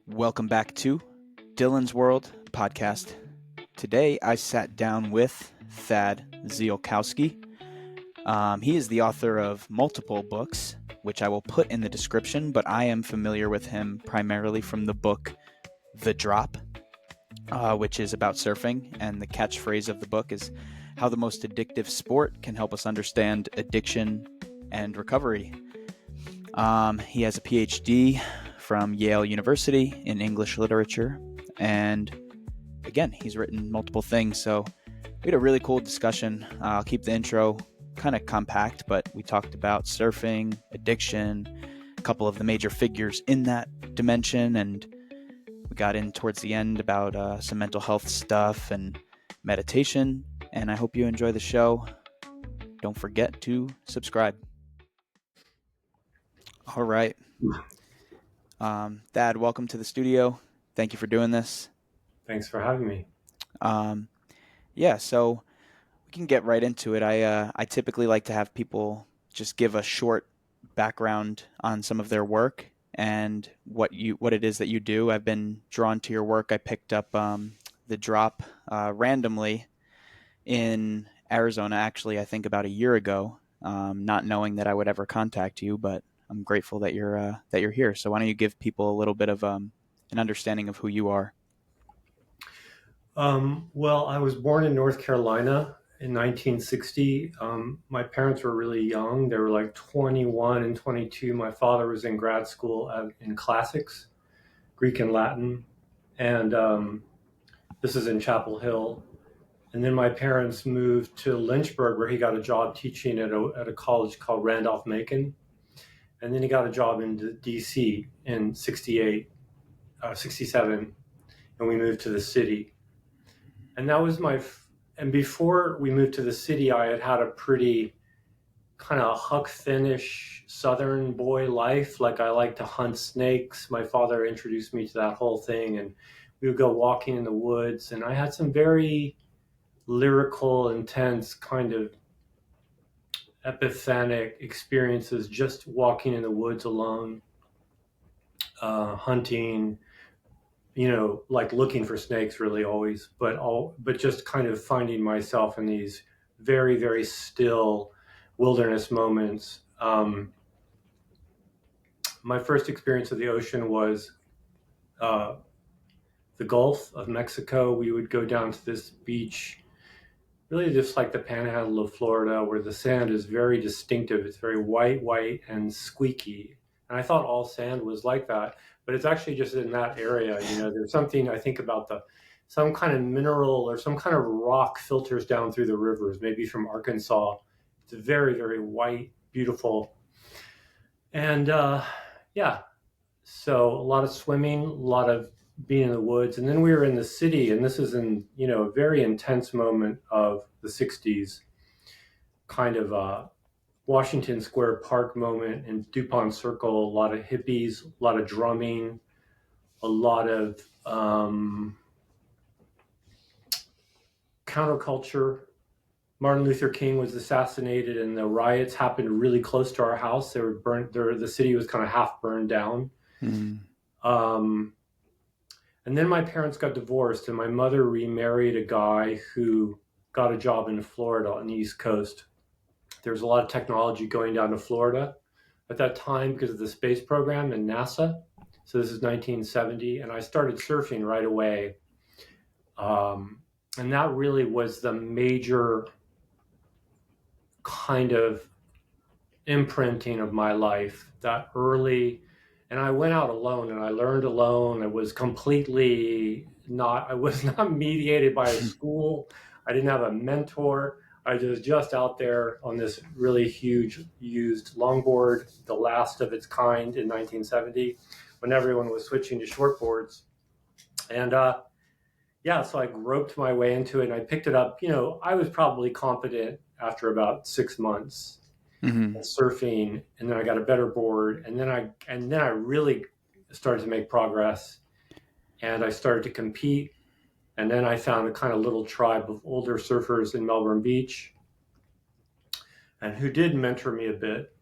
Welcome back to Dylan's World podcast. Today I sat down with Thad Ziolkowski. He is the author of multiple books, which I will put in the description, but I am familiar with him primarily from the book The Drop, which is about surfing, and the catchphrase of the book is how the most addictive sport can help us understand addiction and recovery. He has a PhD from Yale University in English literature, and again, he's written multiple things, so we had a really cool discussion. I'll keep the intro kind of compact, but we talked about surfing, addiction, a couple of the major figures in that dimension, and we got in towards the end about some mental health stuff and meditation, and I hope you enjoy the show. Don't forget to subscribe. All right. Thad, welcome to the studio. Thank you for doing this. Thanks for having me. So we can get right into it. I typically like to have people just give a short background on some of their work and what it is that you do. I've been drawn to your work. I picked up The Drop randomly in Arizona, actually, I think about a year ago, not knowing that I would ever contact you, but I'm grateful that you're here. So why don't you give people a little bit of an understanding of who you are? Well, I was born in North Carolina in 1960. My parents were really young. They were like 21 and 22. My father was in grad school in classics, Greek and Latin. And this is in Chapel Hill. And then my parents moved to Lynchburg, where he got a job teaching at a college called Randolph-Macon. And then he got a job in D.C. in 67, and we moved to the city. And that was and before we moved to the city, I had a pretty kind of Huck Finn-ish Southern boy life. Like, I like to hunt snakes. My father introduced me to that whole thing, and we would go walking in the woods. And I had some very lyrical, intense kind of epiphanic experiences just walking in the woods alone, hunting, like looking for snakes really always, but just kind of finding myself in these very, very still wilderness moments. My first experience of the ocean was the Gulf of Mexico. We would go down to this beach, really just like the panhandle of Florida, where the sand is very distinctive. It's very white, and squeaky. And I thought all sand was like that, but it's actually just in that area. There's something I think about some kind of mineral or some kind of rock filters down through the rivers, maybe from Arkansas. It's very, very white, beautiful. And so a lot of swimming, a lot of being in the woods. And then we were in the city, and this is in, a very intense moment of the 60s, kind of Washington Square Park moment in DuPont Circle, a lot of hippies, a lot of drumming, a lot of counterculture. Martin Luther King was assassinated, and the riots happened really close to our house. They were burnt. The city was kind of half burned down. Mm. And then my parents got divorced, and my mother remarried a guy who got a job in Florida on the East Coast. There was a lot of technology going down to Florida at that time because of the space program and NASA. So this is 1970, and I started surfing right away. And that really was the major kind of imprinting of my life, that early. And I went out alone, and I learned alone. I was not mediated by a school. I didn't have a mentor. I was just out there on this really huge used longboard, the last of its kind in 1970, when everyone was switching to shortboards. And so I groped my way into it, and I picked it up. I was probably competent after about 6 months. Mm-hmm. Surfing, and then I got a better board, and then I really started to make progress, and I started to compete, and then I found a kind of little tribe of older surfers in Melbourne Beach, and who did mentor me a bit.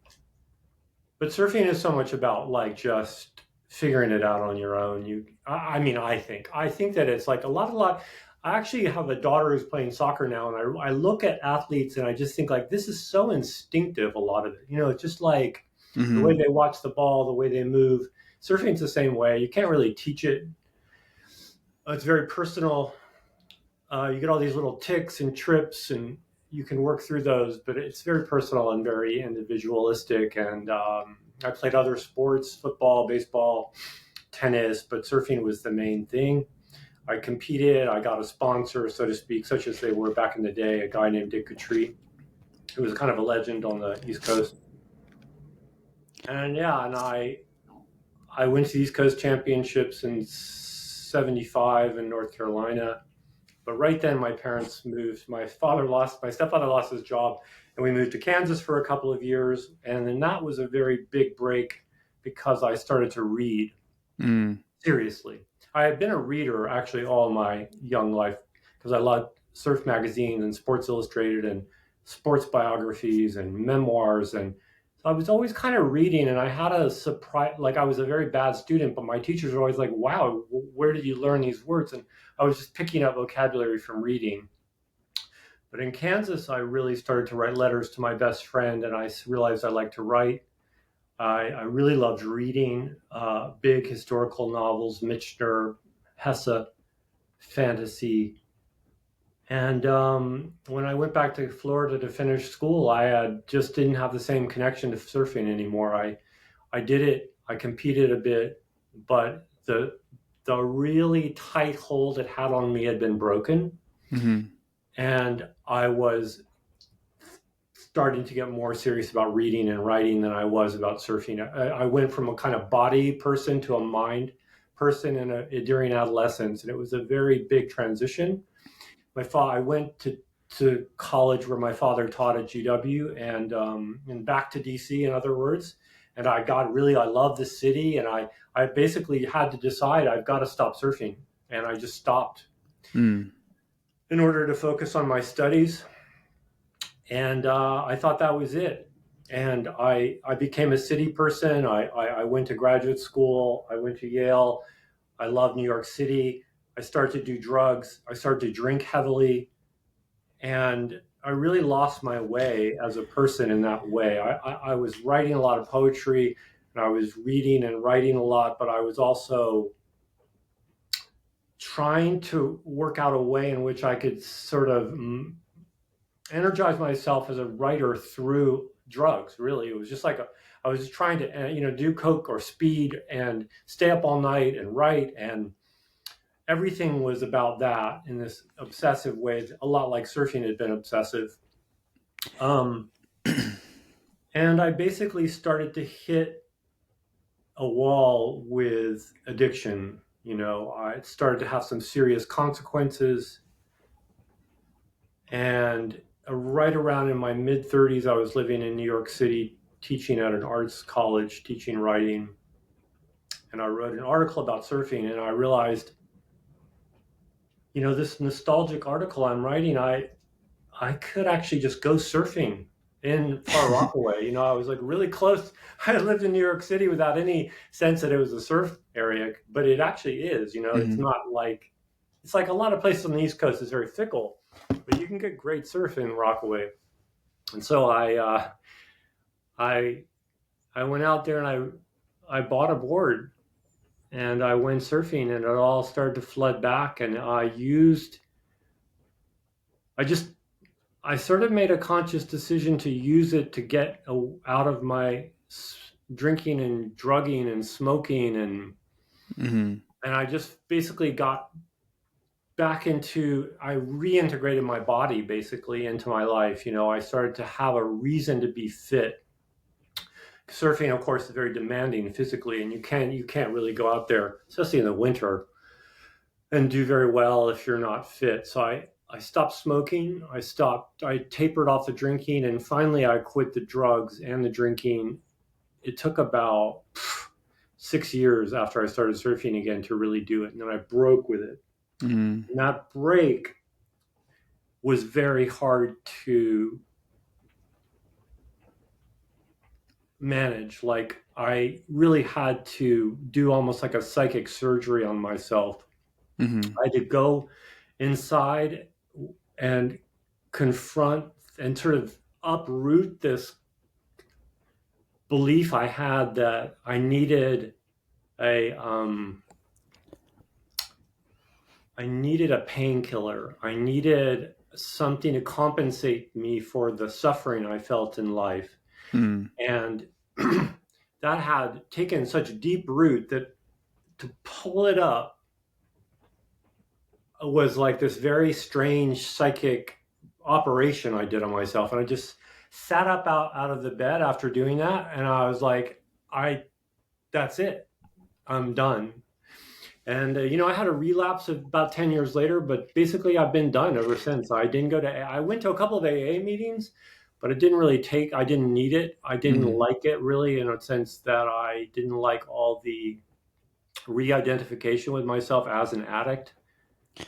But surfing is so much about like just figuring it out on your own. I think that it's like a lot. I actually have a daughter who's playing soccer now, and I look at athletes and I just think like this is so instinctive. A lot of it, it's just like the way they watch the ball, the way they move. Surfing's the same way. You can't really teach it. It's very personal. You get all these little ticks and trips, and you can work through those, but it's very personal and very individualistic. And I played other sports, football, baseball, tennis, but surfing was the main thing. I competed. I got a sponsor, so to speak, such as they were back in the day, a guy named Dick Cattree, who was kind of a legend on the East Coast. And I went to the East Coast Championships in 75 in North Carolina. But right then, my parents moved. My stepfather lost his job, and we moved to Kansas for a couple of years. And then that was a very big break because I started to read seriously. I had been a reader actually all my young life because I loved surf magazines and Sports Illustrated and sports biographies and memoirs. And so I was always kind of reading, and I had a surprise, like I was a very bad student, but my teachers were always like, wow, where did you learn these words? And I was just picking up vocabulary from reading. But in Kansas, I really started to write letters to my best friend, and I realized I liked to write. I really loved reading big historical novels, Michener, Hesse, fantasy. And when I went back to Florida to finish school, I just didn't have the same connection to surfing anymore. I did it, I competed a bit, but the really tight hold it had on me had been broken. And I was starting to get more serious about reading and writing than I was about surfing. I went from a kind of body person to a mind person during adolescence, and it was a very big transition. I went to college where my father taught at GW, and back to DC, in other words. And I love the city, and I basically had to decide I've got to stop surfing, and I just stopped in order to focus on my studies. And I thought that was it. And I became a city person. I went to graduate school. I went to Yale. I love New York City. I started to do drugs. I started to drink heavily. And I really lost my way as a person in that way. I was writing a lot of poetry, and I was reading and writing a lot, but I was also trying to work out a way in which I could sort of energize myself as a writer through drugs. Really, it was just like I was just trying to do coke or speed and stay up all night and write, and everything was about that in this obsessive way, a lot like surfing had been obsessive. And I basically started to hit a wall with addiction. I started to have some serious consequences, and right around in my mid 30s, I was living in New York City, teaching at an arts college, teaching writing. And I wrote an article about surfing, and I realized, this nostalgic article I'm writing, I could actually just go surfing in Far Rockaway. I was like really close. I lived in New York City without any sense that it was a surf area, but it actually is. It's not like, it's like a lot of places on the East Coast is very fickle, but you can get great surf in Rockaway. And so I went out there and I bought a board, and I went surfing, and it all started to flood back. And I sort of made a conscious decision to use it to get out of my drinking and drugging and smoking, and I just basically got back I reintegrated my body basically into my life. I started to have a reason to be fit. Surfing, of course, is very demanding physically, and you can't really go out there, especially in the winter, and do very well if you're not fit. So I stopped smoking. I tapered off the drinking, and finally I quit the drugs and the drinking. It took about 6 years after I started surfing again to really do it. And then I broke with it. And that break was very hard to manage. Like I really had to do almost like a psychic surgery on myself. Mm-hmm. I had to go inside and confront and sort of uproot this belief I had that a I needed a painkiller. I needed something to compensate me for the suffering I felt in life. Mm. And that had taken such deep root that to pull it up was like this very strange psychic operation I did on myself. And I just sat up out of the bed after doing that. And I was like, that's it. I'm done. And, I had a relapse about 10 years later, but basically I've been done ever since. I went to a couple of AA meetings, but I didn't need it. I didn't Mm-hmm. like it really, in a sense that I didn't like all the re-identification with myself as an addict.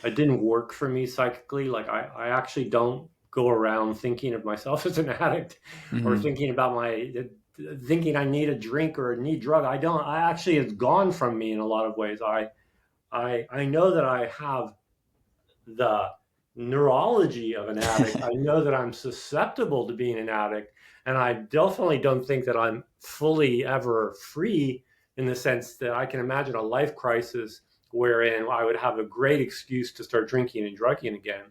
It didn't work for me psychically. Like I actually don't go around thinking of myself as an addict or Mm-hmm. thinking I need a drink or need drug. I don't. I actually, it's gone from me in a lot of ways. I know that I have the neurology of an addict. I know that I'm susceptible to being an addict, and I definitely don't think that I'm fully ever free, in the sense that I can imagine a life crisis wherein I would have a great excuse to start drinking and drugging again.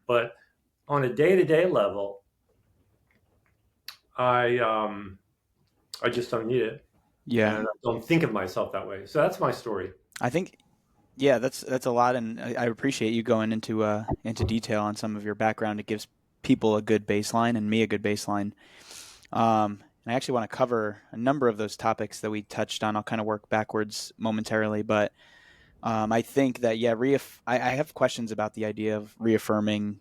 But on a day-to-day level, I um, I just don't need it, Yeah. and I don't think of myself that way. So that's my story. I think yeah, that's a lot, and I appreciate you going into detail on some of your background. It gives people a good baseline and me a good baseline. And I actually want to cover a number of those topics that we touched on. I'll kind of work backwards momentarily, but I think that yeah, I have questions about the idea of reaffirming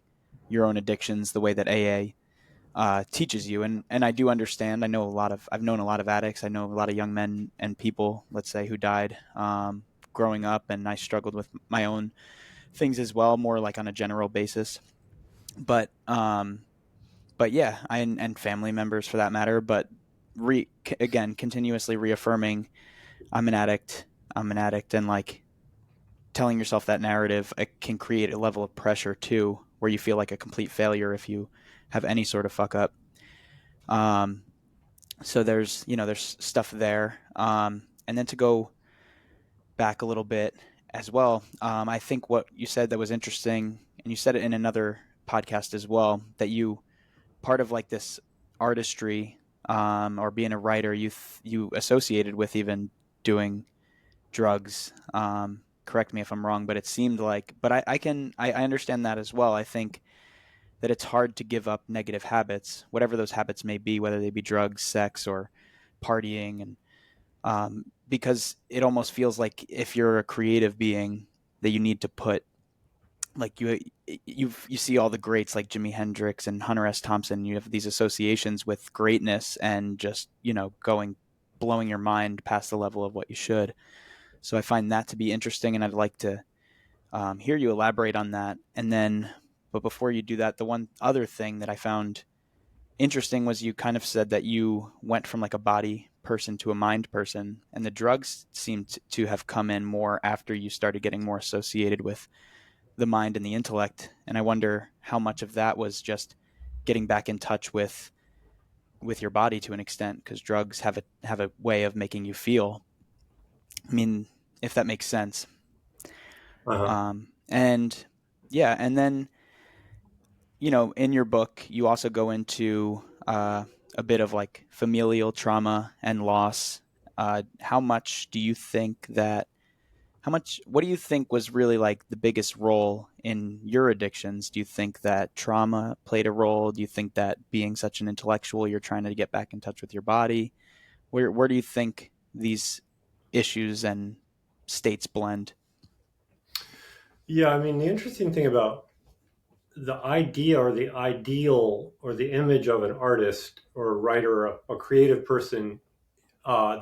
your own addictions the way that AA teaches you, and I do understand. I've known a lot of addicts. I know a lot of young men and people, let's say, who died growing up, and I struggled with my own things as well, more like on a general basis. But yeah, and family members for that matter. But again, continuously reaffirming, I'm an addict. I'm an addict, and like telling yourself that narrative, it can create a level of pressure too, where you feel like a complete failure if you have any sort of fuck up. Um, so there's stuff there, and then to go back a little bit as well, I think what you said that was interesting, and you said it in another podcast as well, that you part of like this artistry, or being a writer, you associated with even doing drugs. Correct me if I'm wrong, but it seemed like, but I understand that as well. I think that it's hard to give up negative habits, whatever those habits may be, whether they be drugs, sex, or partying, and because it almost feels like if you're a creative being, that you need to put like you see all the greats like Jimi Hendrix and Hunter S. Thompson. You have these associations with greatness and just blowing your mind past the level of what you should. So I find that to be interesting, and I'd like to hear you elaborate on that. And then, but before you do that, the one other thing that I found interesting was you kind of said that you went from like a body person to a mind person, and the drugs seemed to have come in more after you started getting more associated with the mind and the intellect. And I wonder how much of that was just getting back in touch with your body to an extent, because drugs have a way of making you feel. I mean, if that makes sense. Uh-huh. And yeah, and then in your book, you also go into a bit of like familial trauma and loss. How much do you think that? What do you think was really like the biggest role in your addictions? Do you think that trauma played a role? Do you think that being such an intellectual, you're trying to get back in touch with your body? Where do you think these issues and states blend? Yeah, I mean, the interesting thing about the idea or the ideal or the image of an artist or a writer, a creative person,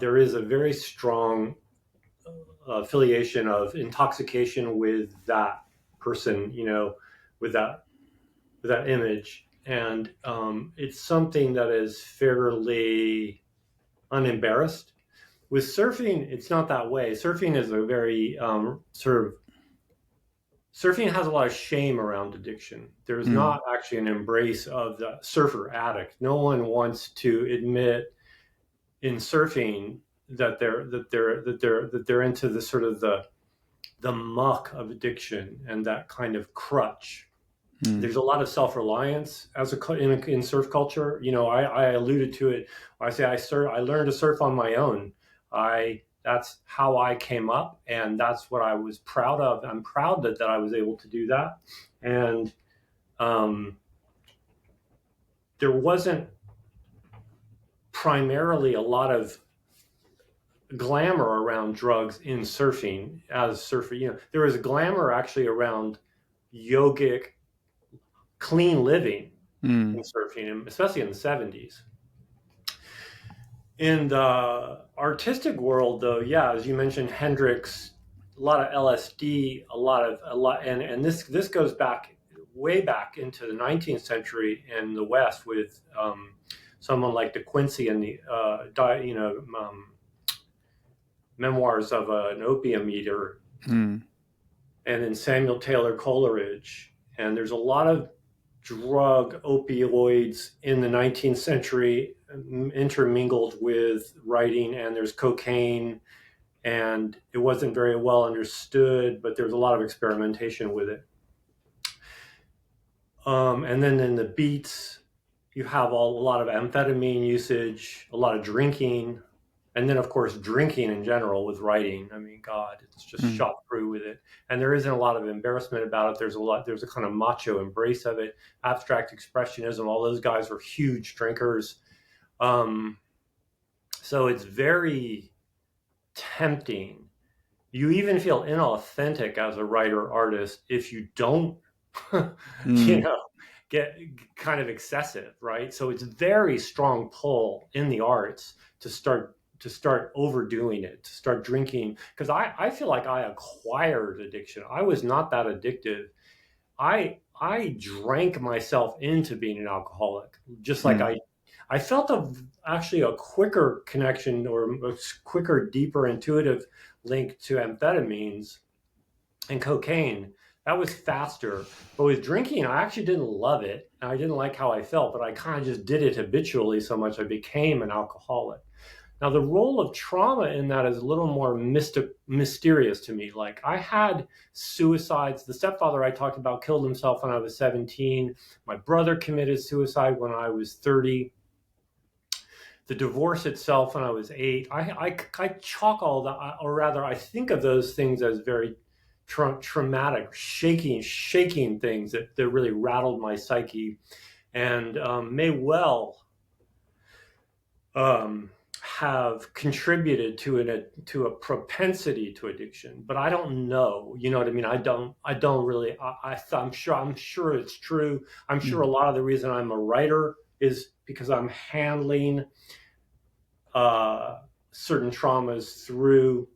there is a very strong affiliation of intoxication with that person, with that with that image, and it's something that is fairly unembarrassed. With surfing, it's not that way. Surfing is a very surfing has a lot of shame around addiction. There's not actually an embrace of the surfer addict. No one wants to admit in surfing that they're into the sort of the muck of addiction and that kind of crutch. There's a lot of self-reliance in surf culture. I alluded to it. I say I learned to surf on my own. That's how I came up, and that's what I was proud of. I'm proud that I was able to do that. And there wasn't primarily a lot of glamour around drugs in surfing as surfer. There was glamour actually around yogic, clean living in surfing, especially in the 70s. In the artistic world, though, as you mentioned, Hendrix, a lot of LSD, and this goes way back into the 19th century in the West with someone like De Quincey and the memoirs of an opium eater, and then Samuel Taylor Coleridge, and there's a lot of drug opioids in the 19th century intermingled with writing, and there's cocaine, and it wasn't very well understood, but there's a lot of experimentation with it. And then in the beats, you have a lot of amphetamine usage, a lot of drinking, and then of course drinking in general with writing. I mean, God, it's just shot through with it. And there isn't a lot of embarrassment about it. There's a kind of macho embrace of it. Abstract expressionism, all those guys were huge drinkers. So it's very tempting. You even feel inauthentic as a writer artist if you don't, get kind of excessive, right? So it's very strong pull in the arts to start overdoing it, to start drinking. Because I feel like I acquired addiction. I was not that addictive. I drank myself into being an alcoholic, just like I felt actually a quicker connection or a quicker, deeper, intuitive link to amphetamines and cocaine. That was faster. But with drinking, I actually didn't love it. I didn't like how I felt, but I kind of just did it habitually so much I became an alcoholic. Now, the role of trauma in that is a little more mysterious to me. Like, I had suicides. The stepfather I talked about killed himself when I was 17. My brother committed suicide when I was 30. The divorce itself when I was 8. I chalk all that, or rather, I think of those things as very traumatic, shaking things that really rattled my psyche, and may well have contributed to a propensity to addiction, but I don't know. You know what I mean? I don't really. I'm sure it's true. I'm sure a lot of the reason I'm a writer is because I'm handling certain traumas through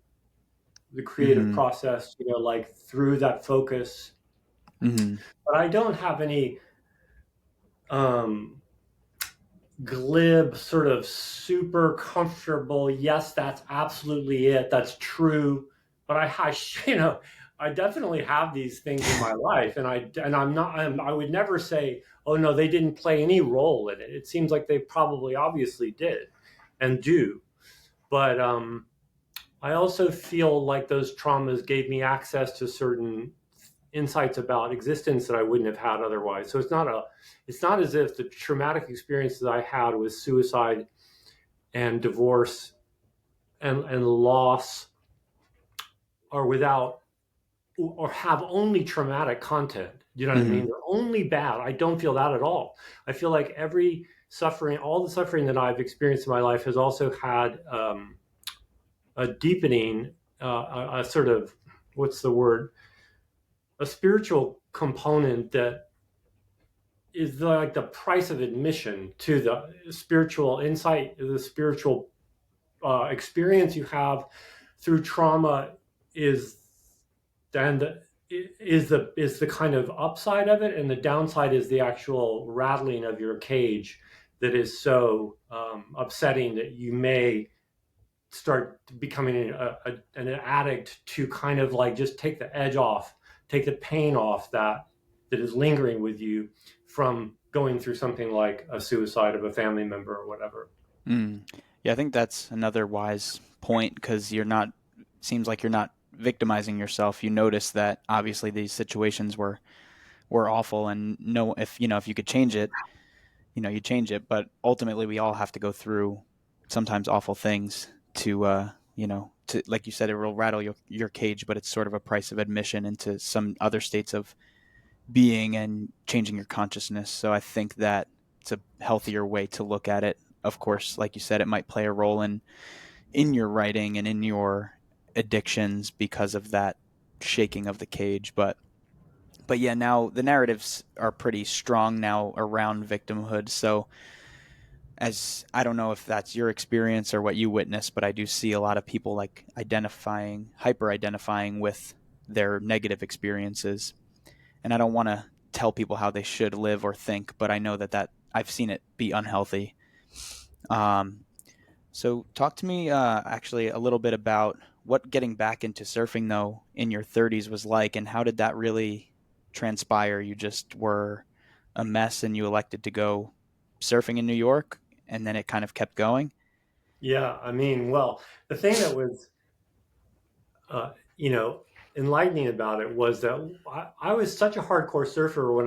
the creative process. Like through that focus. But I don't have any glib, sort of super comfortable, yes, that's absolutely it, that's true. But I definitely have these things in my life, and I would never say, oh no, they didn't play any role in it. It seems like they probably obviously did and do. But I also feel like those traumas gave me access to certain insights about existence that I wouldn't have had otherwise. So it's not as if the traumatic experiences I had with suicide and divorce and loss are without or have only traumatic content. You know what I mean? They're only bad. I don't feel that at all. I feel like every suffering, all the suffering that I've experienced in my life has also had a deepening, a sort of, what's the word? A spiritual component that is like the price of admission to the spiritual insight, the spiritual experience you have through trauma is the kind of upside of it, and the downside is the actual rattling of your cage that is so upsetting that you may start becoming an addict to kind of like just take the edge off, take the pain off that is lingering with you from going through something like a suicide of a family member or whatever. Mm. Yeah, I think that's another wise point because seems like you're not victimizing yourself. You notice that obviously these situations were awful, and no, if you could change it, you change it. But ultimately, we all have to go through sometimes awful things to like you said, it will rattle your cage, but it's sort of a price of admission into some other states of being and changing your consciousness. So I think that it's a healthier way to look at it. Of course, like you said, it might play a role in your writing and in your addictions because of that shaking of the cage. But yeah, now the narratives are pretty strong now around victimhood. So as I don't know if that's your experience or what you witness, but I do see a lot of people like hyper identifying with their negative experiences. And I don't want to tell people how they should live or think, but I know that I've seen it be unhealthy. Um, so talk to me actually a little bit about what getting back into surfing though in your 30s was like, and how did that really transpire? You just were a mess and you elected to go surfing in New York, and then it kind of kept going. Yeah, I mean, well, the thing that was, uh, you know, enlightening about it was that I was such a hardcore surfer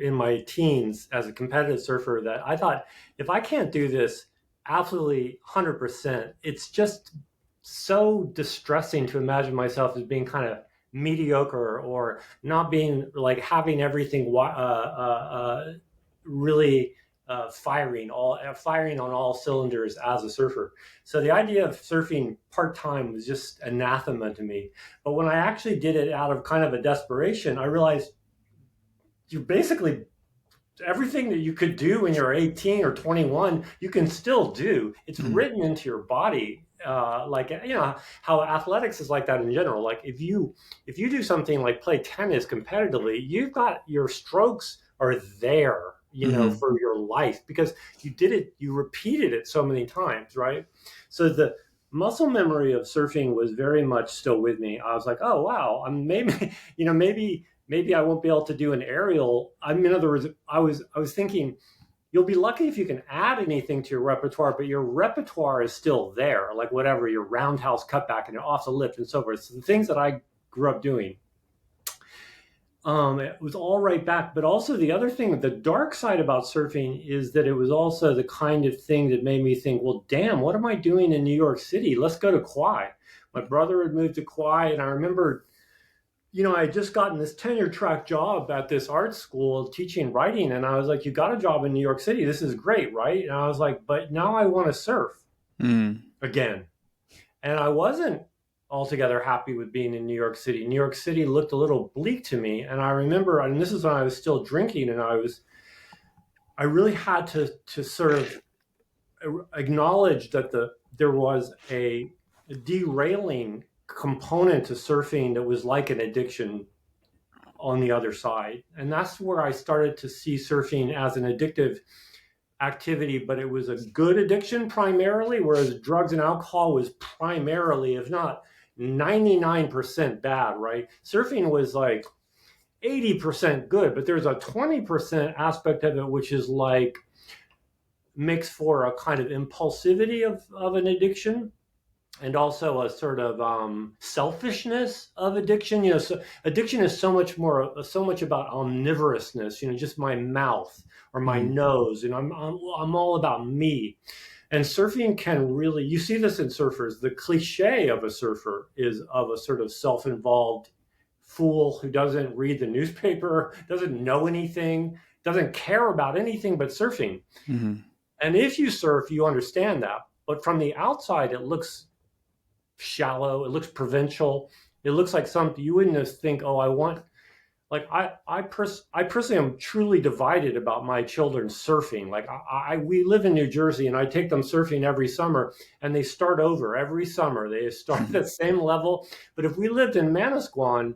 in my teens as a competitive surfer, that I thought, if I can't do this absolutely 100%, it's just so distressing to imagine myself as being kind of mediocre or not being like having everything really firing on all cylinders as a surfer. So the idea of surfing part time was just anathema to me. But when I actually did it out of kind of a desperation, I realized you basically everything that you could do when you're 18 or 21, you can still do. It's Mm-hmm. written into your body. Like, how athletics is like that in general. Like if you do something like play tennis competitively, you've got your strokes are there, Mm-hmm. for your life, because you did it, you repeated it so many times, right? So the muscle memory of surfing was very much still with me. I was like, oh wow, I'm maybe, maybe I won't be able to do an aerial. I mean, in other words, I was thinking, you'll be lucky if you can add anything to your repertoire, but your repertoire is still there, like whatever your roundhouse cutback and off the lift and so forth. So the things that I grew up doing, it was all right back. But also the other thing, the dark side about surfing is that it was also the kind of thing that made me think, well, damn, what am I doing in New York City? Let's go to Kauai. My brother had moved to Kauai, and I remember, I had just gotten this tenure track job at this art school teaching writing. And I was like, you got a job in New York City. This is great, right? And I was like, but now I want to surf Mm-hmm. again. And I wasn't altogether happy with being in New York City. New York City looked a little bleak to me. And I remember, and this is when I was still drinking, and I really had to sort of acknowledge that there was a derailing component to surfing that was like an addiction on the other side. And that's where I started to see surfing as an addictive activity, but it was a good addiction primarily, whereas drugs and alcohol was primarily, if not 99% bad, right? Surfing was like 80% good, but there's a 20% aspect of it, which is like makes for a kind of impulsivity of an addiction, and also a sort of selfishness of addiction. So addiction is so much about omnivorousness. Just my mouth or my Mm-hmm. nose, and I'm all about me. And surfing can really, you see this in surfers. The cliche of a surfer is of a sort of self-involved fool who doesn't read the newspaper, doesn't know anything, doesn't care about anything but surfing. Mm-hmm. And if you surf, you understand that. But from the outside, it looks shallow. It looks provincial. It looks like something you wouldn't just think, oh, I want. Like I personally am truly divided about my children surfing. Like we live in New Jersey, and I take them surfing every summer, and they start over every summer. They start at the same level. But if we lived in Manasquan,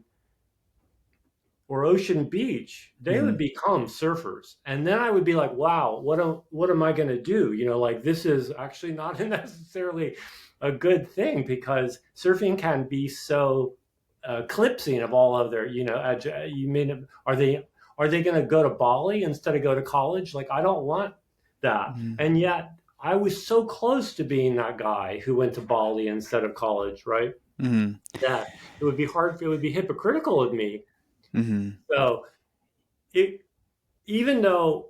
or Ocean Beach, they would become surfers. And then I would be like, wow, what am I going to do? Like this is actually not necessarily a good thing, because surfing can be so eclipsing of all other, you mean, are they going to go to Bali instead of go to college? Like, I don't want that. And yet I was so close to being that guy who went to Bali instead of college, right? That it would be hypocritical of me. So it, even though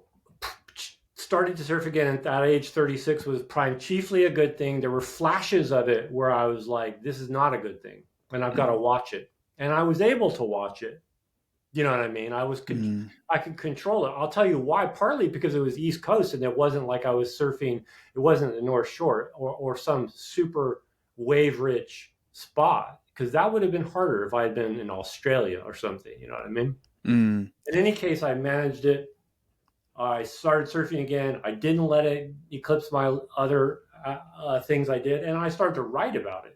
starting to surf again at that age, 36, was chiefly a good thing, there were flashes of it where I was like, this is not a good thing, and I've got to watch it. And I was able to watch it. You know what I mean? I could control it. I'll tell you why. Partly because it was East Coast, and it wasn't like I was surfing. It wasn't the North Shore or some super wave rich spot, because that would have been harder if I had been in Australia or something. You know what I mean? In any case, I managed it. I started surfing again. I didn't let it eclipse my other things I did, and I started to write about it.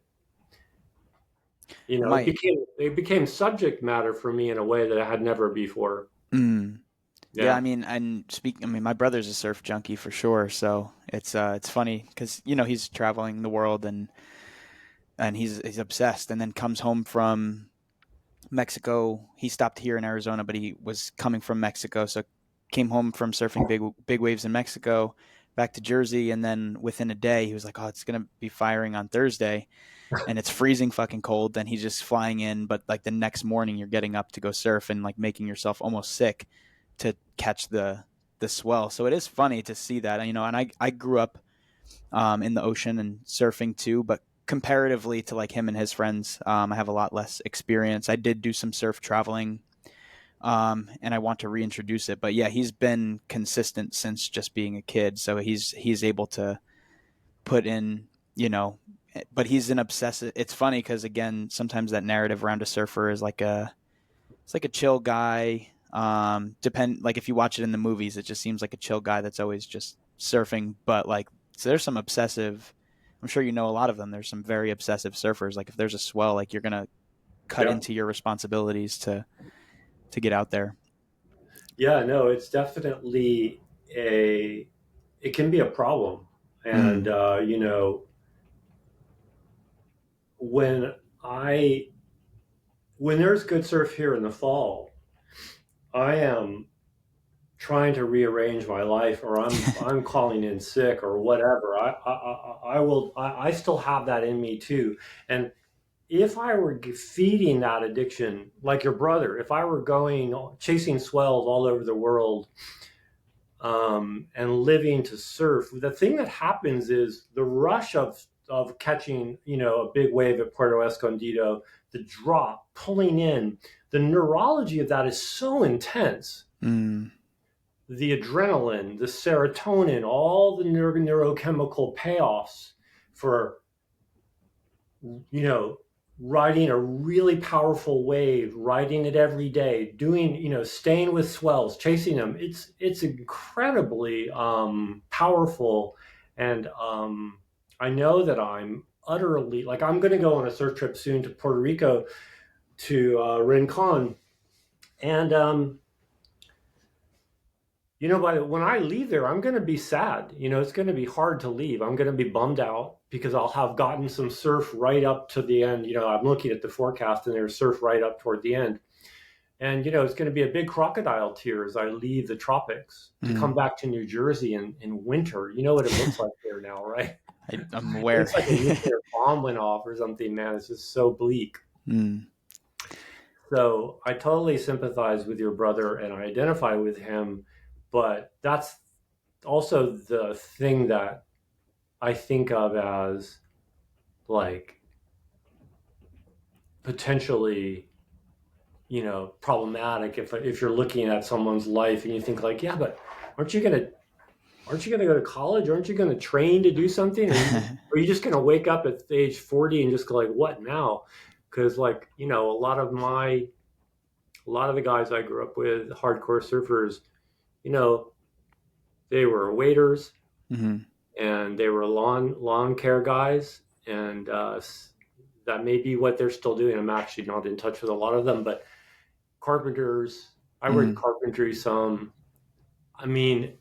It became subject matter for me in a way that I had never before. Yeah, I mean, my brother's a surf junkie for sure. So it's funny because he's traveling the world and he's obsessed, and then comes home from Mexico. He stopped here in Arizona, but he was coming from Mexico, so came home from surfing big waves in Mexico, back to Jersey, and then within a day he was like, "Oh, it's gonna be firing on Thursday," and it's freezing fucking cold. Then he's just flying in, but like the next morning you're getting up to go surf and like making yourself almost sick to catch the swell. So it is funny to see that, and I grew up in the ocean and surfing too, but comparatively to like him and his friends, I have a lot less experience. I did do some surf traveling, and I want to reintroduce it. But yeah, he's been consistent since just being a kid, so he's able to put in, but he's an obsessive. It's funny because again, sometimes that narrative around a surfer is like it's like a chill guy. Like if you watch it in the movies, it just seems like a chill guy that's always just surfing. But like, so there's some obsessive. I'm sure you know a lot of them. There's some very obsessive surfers. Like if there's a swell, like you're gonna cut into your responsibilities to get out there. Yeah, no, it's definitely it can be a problem. And, when I, when there's good surf here in the fall, I am trying to rearrange my life, or I'm calling in sick or whatever. I still have that in me too. And if I were feeding that addiction like your brother, if I were going chasing swells all over the world, and living to surf, the thing that happens is the rush of catching, a big wave at Puerto Escondido, the drop, pulling in, the neurology of that is so intense. The adrenaline, the serotonin, all the neurochemical payoffs for, riding a really powerful wave, riding it every day, doing, staying with swells, chasing them. It's incredibly powerful. And I know that I'm utterly, like, I'm going to go on a surf trip soon to Puerto Rico to Rincon. And, when I leave there, I'm going to be sad. It's going to be hard to leave. I'm going to be bummed out because I'll have gotten some surf right up to the end. I'm looking at the forecast and there's surf right up toward the end. And, it's going to be a big crocodile tear as I leave the tropics to come back to New Jersey in winter. You know what it looks like there now, right? I'm aware. It's like a nuclear bomb went off or something, man. It's just so bleak. So I totally sympathize with your brother and I identify with him. But that's also the thing that I think of as like potentially, problematic if you're looking at someone's life and you think like, yeah, but aren't you gonna go to college? Aren't you gonna train to do something? Or are you just gonna wake up at age 40 and just go like, what now? Because like, a lot of the guys I grew up with, hardcore surfers, they were waiters, and they were lawn care guys, and that may be what they're still doing. I'm actually not in touch with a lot of them, but carpenters. I worked Mm. carpentry some. I mean,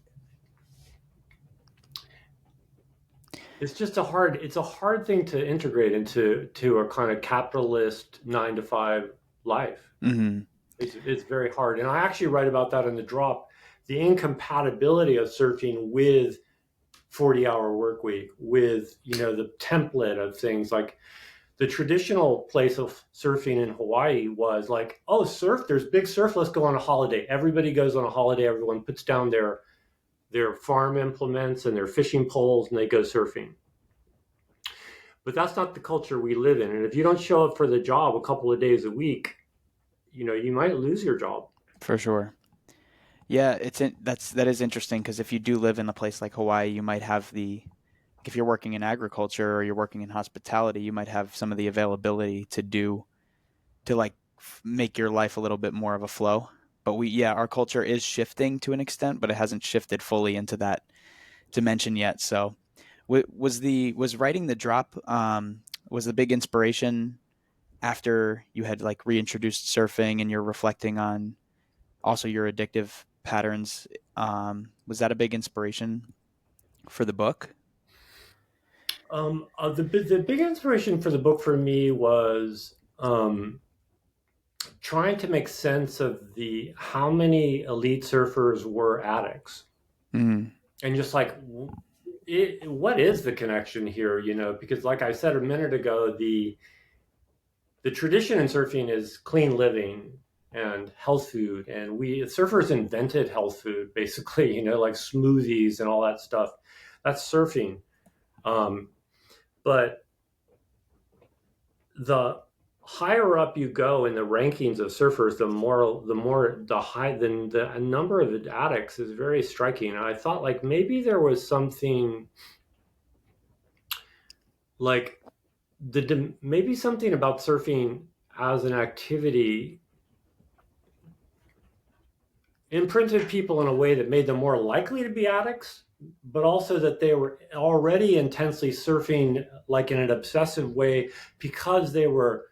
it's just it's a hard thing to integrate into a kind of capitalist 9 to 5 life. Mm-hmm. It's very hard. And I actually write about that in the drop, the incompatibility of surfing with 40-hour work week, with, the template of things like the traditional place of surfing in Hawaii was like, oh, surf, there's big surf, let's go on a holiday. Everybody goes on a holiday, everyone puts down their farm implements and their fishing poles and they go surfing. But that's not the culture we live in. And if you don't show up for the job a couple of days a week, you might lose your job. For sure. Yeah, that is interesting because if you do live in a place like Hawaii, you might have if you're working in agriculture or you're working in hospitality, you might have some of the availability to like make your life a little bit more of a flow. But our culture is shifting to an extent, but it hasn't shifted fully into that dimension yet. So was writing the drop, was the big inspiration after you had like reintroduced surfing and you're reflecting on also your addictive patterns? Was that a big inspiration for the book? The big inspiration for the book for me was trying to make sense of the how many elite surfers were addicts, Mm. and just like what is the connection here? Because like I said a minute ago, the tradition in surfing is clean living and health food, and we surfers invented health food basically, like smoothies and all that stuff. That's surfing. But the higher up you go in the rankings of surfers, the number of addicts is very striking. And I thought like maybe there was something like maybe something about surfing as an activity imprinted people in a way that made them more likely to be addicts, but also that they were already intensely surfing like in an obsessive way because they were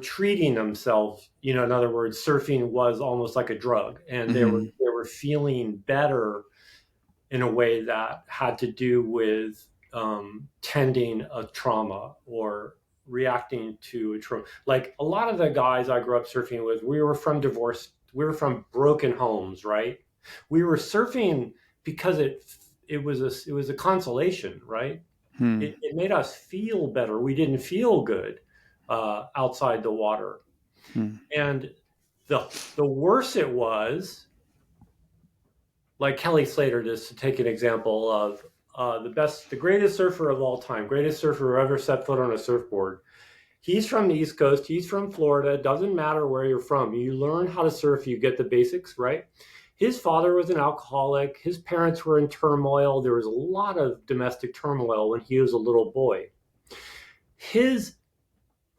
treating themselves. In other words, surfing was almost like a drug, and they were Mm-hmm. they were feeling better in a way that had to do with tending a trauma or reacting to a trauma. Like a lot of the guys I grew up surfing with, we were from we were from broken homes, right? We were surfing because it was a consolation, right? Hmm. It made us feel better. We didn't feel good outside the water, Hmm. and the worse it was, like Kelly Slater, just to take an example of the greatest surfer of all time, greatest surfer who ever set foot on a surfboard. He's from the East Coast. He's from Florida. It doesn't matter where you're from. You learn how to surf. You get the basics, right? His father was an alcoholic. His parents were in turmoil. There was a lot of domestic turmoil when he was a little boy. His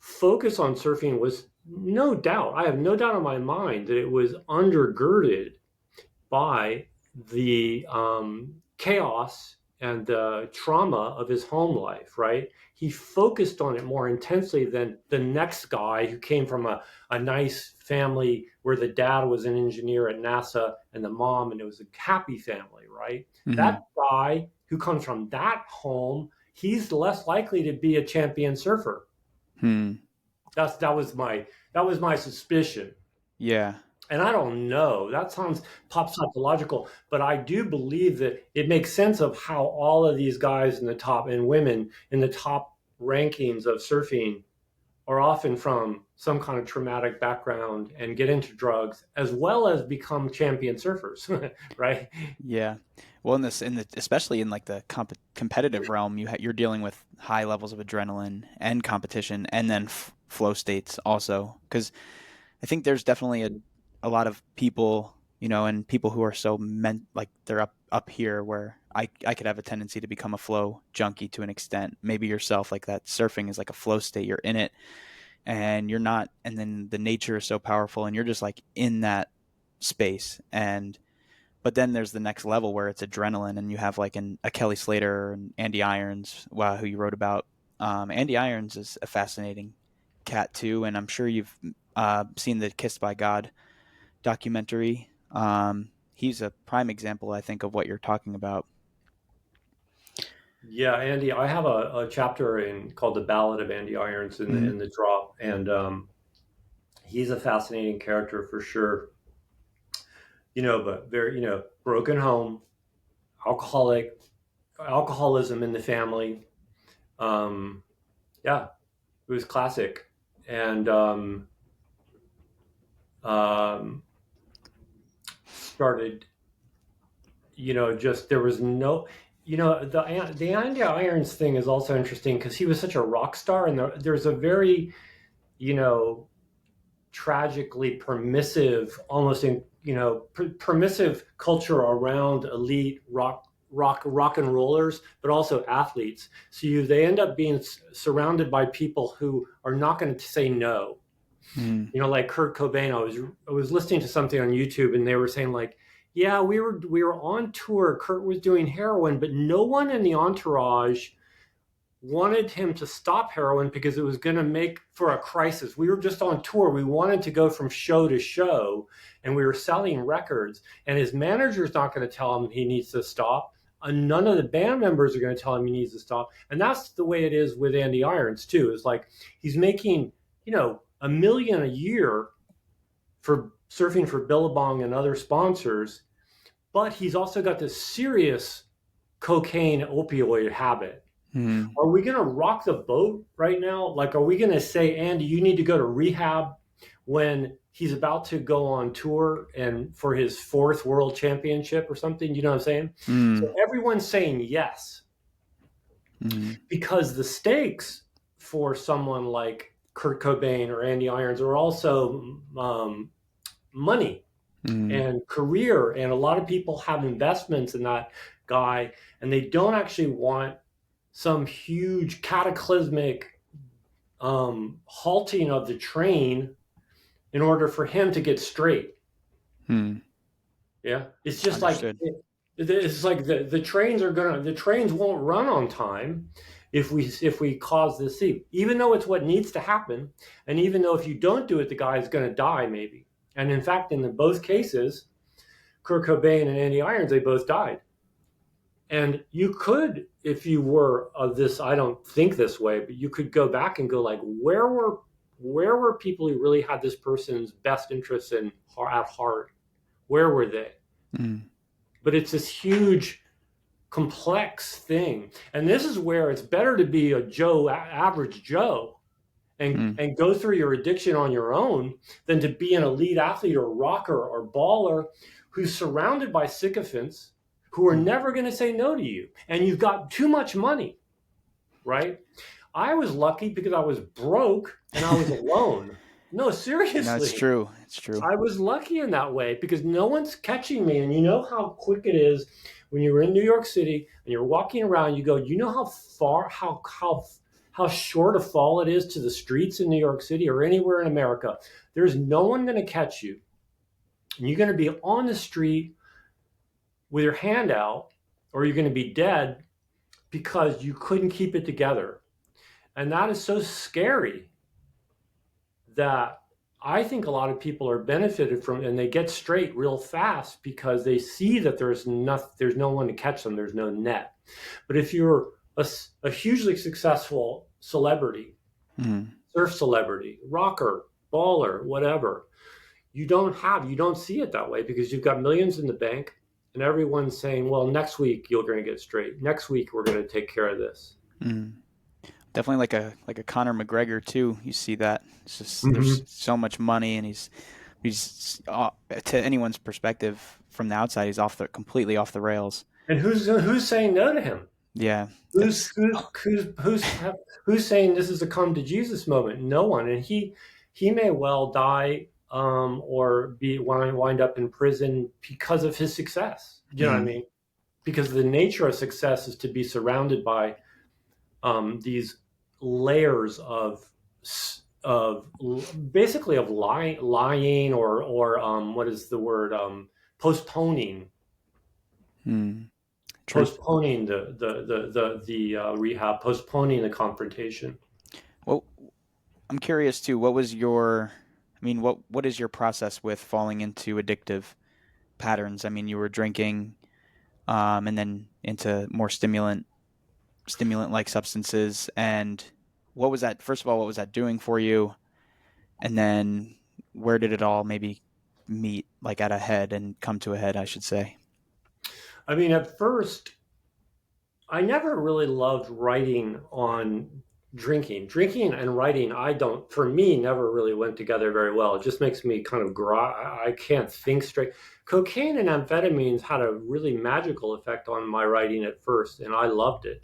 focus on surfing was no doubt, I have no doubt in my mind that it was undergirded by the chaos and the trauma of his home life, right? He focused on it more intensely than the next guy who came from a nice family where the dad was an engineer at NASA and the mom, and it was a happy family, right? Mm-hmm. That guy who comes from that home, he's less likely to be a champion surfer. Hmm. That was my suspicion. Yeah. And I don't know, that sounds pop psychological, but I do believe that it makes sense of how all of these guys in the top and women in the top rankings of surfing are often from some kind of traumatic background and get into drugs as well as become champion surfers, right? Yeah. Well, especially in like the competitive realm, you're dealing with high levels of adrenaline and competition, and then flow states also. Because I think there's definitely a lot of people, and people who are so meant like they're up here where I could have a tendency to become a flow junkie to an extent. Maybe yourself, like that surfing is like a flow state. You're in it and you're not, and then the nature is so powerful and you're just like in that space. And but then there's the next level where it's adrenaline, and you have like a Kelly Slater and Andy Irons, who you wrote about. Andy Irons is a fascinating cat too, and I'm sure you've seen the Kissed by God documentary. He's a prime example, I think, of what you're talking about. Yeah, Andy, I have a chapter called "The Ballad of Andy Irons" in the drop, and he's a fascinating character for sure. But very broken home, alcoholism in the family. Yeah, it was classic, and started. Just there was no. The Andy Irons thing is also interesting because he was such a rock star, and there's a very tragically permissive, almost permissive culture around elite rock and rollers, but also athletes. So they end up being surrounded by people who are not going to say no. Like Kurt Cobain. I was listening to something on YouTube, and they were saying like, yeah, we were on tour. Kurt was doing heroin, but no one in the entourage wanted him to stop heroin because it was going to make for a crisis. We were just on tour. We wanted to go from show to show, and we were selling records. And his manager's not going to tell him he needs to stop. And none of the band members are going to tell him he needs to stop. And that's the way it is with Andy Irons too. It's like he's making, $1 million a year for surfing for Billabong and other sponsors, but he's also got this serious cocaine opioid habit. Are we going to rock the boat right now? Like, are we going to say, Andy, you need to go to rehab when he's about to go on tour and for his 4th world championship or something? You know what I'm saying? So everyone's saying yes, because the stakes for someone like Kurt Cobain or Andy Irons are also money and career. And a lot of people have investments in that guy, and they don't actually want some huge cataclysmic halting of the train in order for him to get straight. Yeah, it's just Understood. it's like the trains won't run on time if we cause this scene, even though it's what needs to happen, and even though if you don't do it, the guy is going to die maybe. And in fact, in both cases, Kurt Cobain and Andy Irons, they both died. And you could, if you were of this, I don't think this way, but you could go back and go like, where were people who really had this person's best interests at heart? Where were they? But it's this huge, complex thing. And this is where it's better to be average Joe, and go through your addiction on your own than to be an elite athlete or rocker or baller who's surrounded by sycophants who are never going to say no to you, and you've got too much money, right? I was lucky because I was broke and I was alone. No, seriously. No, it's true. It's true. I was lucky in that way because no one's catching me. And you know how quick it is when you're in New York City and you're walking around, you go, you know how short a fall it is to the streets in New York City or anywhere in America. There's no one going to catch you. And you're going to be on the street with your hand out, or you're going to be dead because you couldn't keep it together. And that is so scary that I think a lot of people are benefited from, and they get straight real fast because they see that there's no one to catch them. There's no net. But if you're a hugely successful celebrity, surf celebrity, rocker, baller, whatever, you don't see it that way because you've got millions in the bank. And everyone's saying, well, next week you're going to get straight. Next week we're going to take care of this. Definitely like a Conor McGregor too. You see that. It's just there's so much money, and he's to anyone's perspective from the outside, he's completely off the rails. And who's saying no to him? Yeah. Who's saying this is a come to Jesus moment? No one. And he may well die or wind up in prison because of his success. Do you know what I mean? Because the nature of success is to be surrounded by these layers of basically of lying or what is the word, postponing. Postponing the rehab, postponing the confrontation. Well, I'm curious too. What was your I mean, what is your process with falling into addictive patterns? I mean, you were drinking, and then into more stimulant-like substances. And what was that? First of all, what was that doing for you? And then where did it all maybe meet, like at a head and come to a head, I should say? I mean, at first, I never really loved writing on drinking. Drinking and writing, for me, never really went together very well. It just makes me kind of I can't think straight. Cocaine and amphetamines had a really magical effect on my writing at first, and I loved it.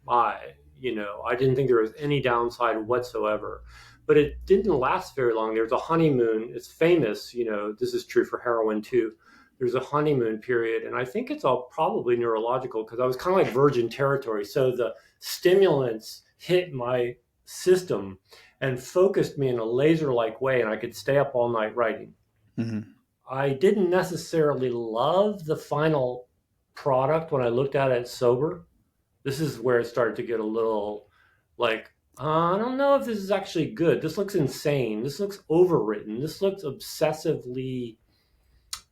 I didn't think there was any downside whatsoever. But it didn't last very long. There was a honeymoon. It's famous, this is true for heroin too. There's a honeymoon period, and I think it's all probably neurological because I was kind of like virgin territory. So the stimulants hit my system and focused me in a laser-like way, and I could stay up all night writing. Mm-hmm. I didn't necessarily love the final product when I looked at it sober. This is where it started to get a little like, I don't know if this is actually good. This looks insane. This looks overwritten. This looks obsessively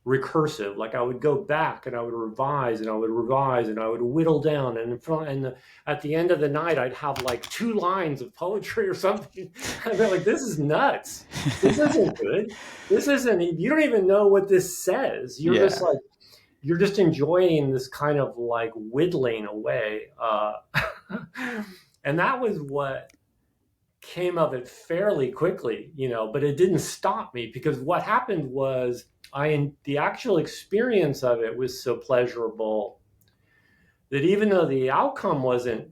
recursive. Like I would go back and I would revise and I would revise and I would whittle down, and at the end of the night I'd have like 2 lines of poetry or something. I'd be like, this is nuts. This isn't good. This isn't. You don't even know what this says. You're just enjoying this kind of like whittling away, and that was what came of it fairly quickly, but it didn't stop me, because what happened was the actual experience of it was so pleasurable that even though the outcome wasn't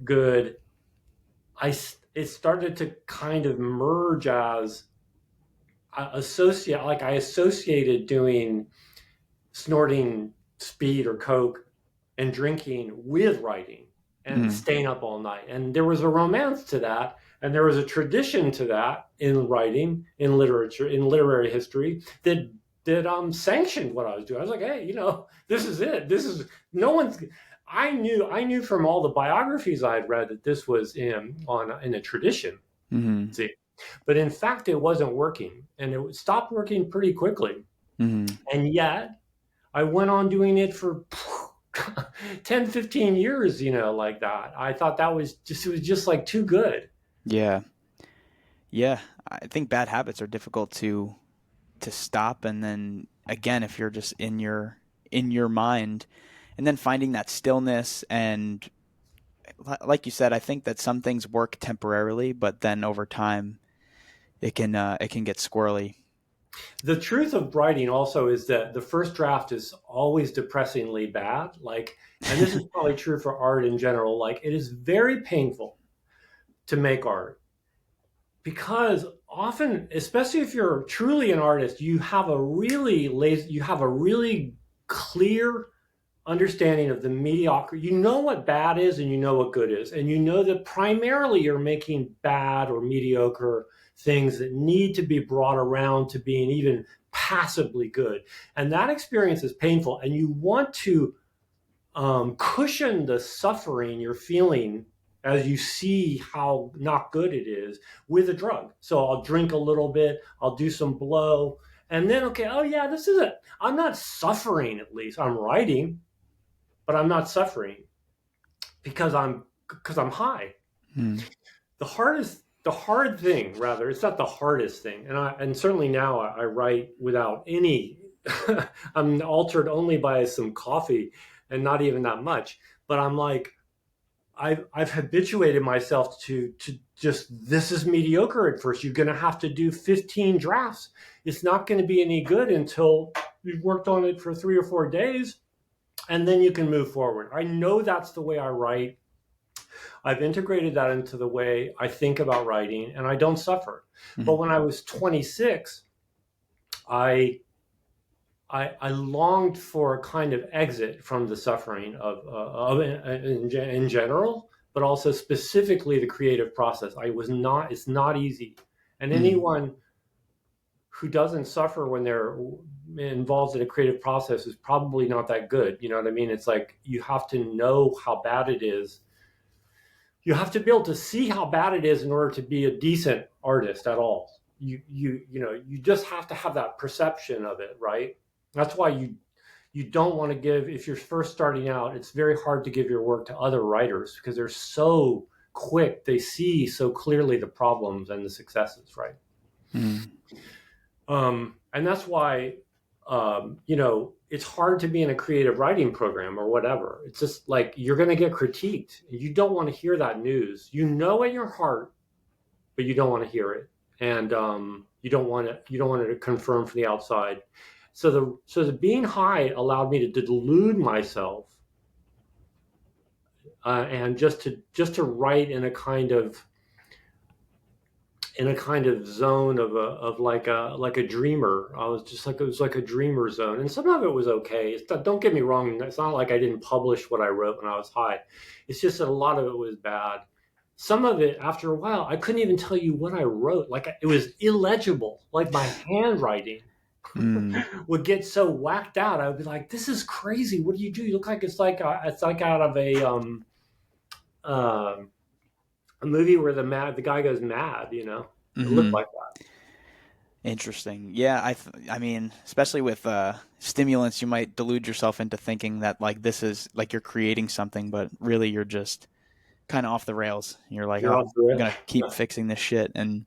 good, it started to kind of merge as I associated doing snorting speed or coke and drinking with writing and staying up all night. And there was a romance to that. And there was a tradition to that in writing, in literature, in literary history that sanctioned what I was doing. I was like, hey, this is it. This is I knew from all the biographies I had read that this was in a tradition. Mm-hmm. See, but in fact, it wasn't working, and it stopped working pretty quickly. Mm-hmm. And yet I went on doing it for 10, 15 years, like that. I thought it was just like too good. Yeah. Yeah. I think bad habits are difficult to stop. And then again, if you're just in your mind, and then finding that stillness, and like you said, I think that some things work temporarily, but then over time it can get squirrely. The truth of writing also is that the first draft is always depressingly bad. And this is probably true for art in general. Like, it is very painful to make art, because often, especially if you're truly an artist, you have a really clear understanding of the mediocrity. You know what bad is and you know what good is. And you know that primarily you're making bad or mediocre things that need to be brought around to being even passably good. And that experience is painful. And you want to cushion the suffering you're feeling as you see how not good it is with a drug. So I'll drink a little bit, I'll do some blow, and then, okay, oh yeah, this is it. I'm not suffering, at least. I'm writing, but I'm not suffering because I'm high. The hard thing, rather, it's not the hardest thing. And certainly now I write without any, I'm altered only by some coffee and not even that much. But I'm like, I've habituated myself to just, this is mediocre at first. You're going to have to do 15 drafts. It's not going to be any good until you've worked on it for 3 or 4 days, and then you can move forward. I know that's the way I write. I've integrated that into the way I think about writing, and I don't suffer. Mm-hmm. But when I was 26, I longed for a kind of exit from the suffering of in general, but also specifically the creative process. It's not easy. And anyone who doesn't suffer when they're involved in a creative process is probably not that good. You know what I mean? It's like, you have to know how bad it is. You have to be able to see how bad it is in order to be a decent artist at all. you just have to have that perception of it, right? That's why you don't want to give, if you're first starting out, it's very hard to give your work to other writers because they're so quick. They see so clearly the problems and the successes, right? Mm. And that's why, it's hard to be in a creative writing program or whatever. It's just like you're going to get critiqued. You don't want to hear that news. You know in your heart, but you don't want to hear it, and you don't want it to confirm from the outside. So the being high allowed me to delude myself, and just to write in a kind of zone of like a dreamer. I was just like, it was like a dreamer zone, and some of it was okay. Don't get me wrong. It's not like I didn't publish what I wrote when I was high. It's just that a lot of it was bad. Some of it, after a while, I couldn't even tell you what I wrote. Like, it was illegible. Like, my handwriting would get so whacked out. I would be like, "This is crazy. What do? You look like it's like out of a movie where the guy goes mad." It looked like that. Interesting. Yeah, I mean, especially with stimulants, you might delude yourself into thinking that like this is like you're creating something, but really you're just kind of off the rails. You're like, You're oh, off the rails. I'm gonna keep fixing this shit. And